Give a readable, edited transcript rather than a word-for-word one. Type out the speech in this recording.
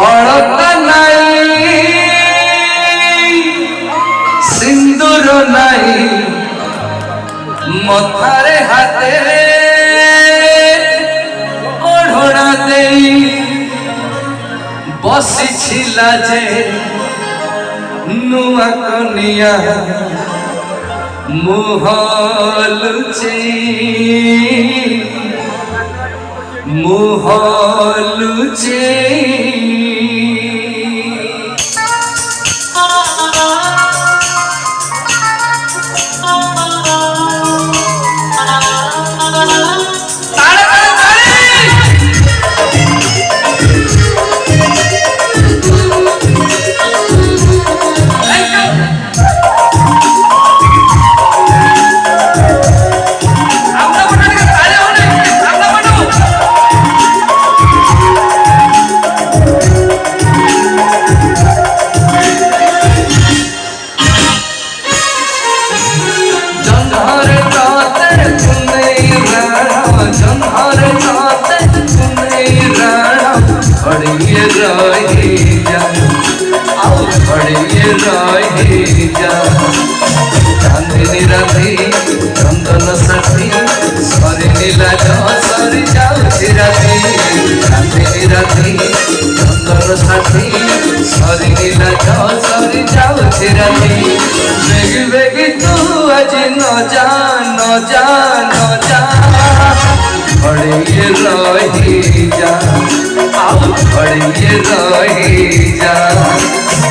অলকা নাই সিন্দুর নাই মথারে হাতে ওড়না দেই বসিছিলা যে নুয়া কনিয়া মুহ লুচে खड़िए रही जा चांदनी राधि चंदन साथी सरी नीला सरी जाऊँ राधि चांदनी राधि चंदन साथी सरी नीला सरी जाऊँ राधि बेगी बेगी तू आज न जा खड़िए रही जा खड़िए रही जा।